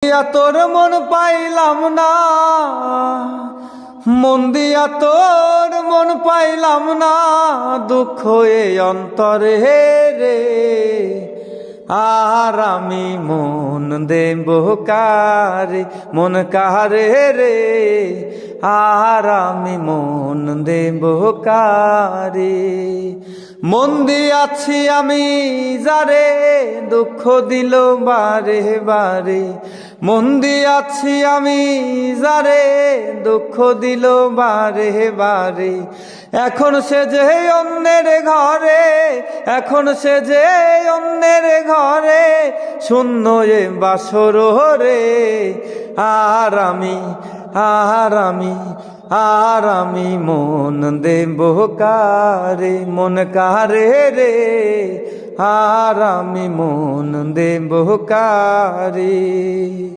দিয়া তোর মন পাইলাম না, মন দিয়া তোর মন পাইলাম না, দুঃখ এই অন্তরে রে। আর আমি মন দেব কারে, মন কারে রে। আর আমি মন দেব কারে। মন দিয়াছি আমি যারে, দুঃখ দিল বারে বারে। মন দিয়াছি আমি যারে, দুঃখ দিল বারে বারে। এখন সে যে অন্যের ঘরে, এখন সে যে অন্যের ঘরে, শূন্য এ বাসর রে। আর আমি মন দেব কারে, মন কারে রে। আর আমি মন দেব কারে।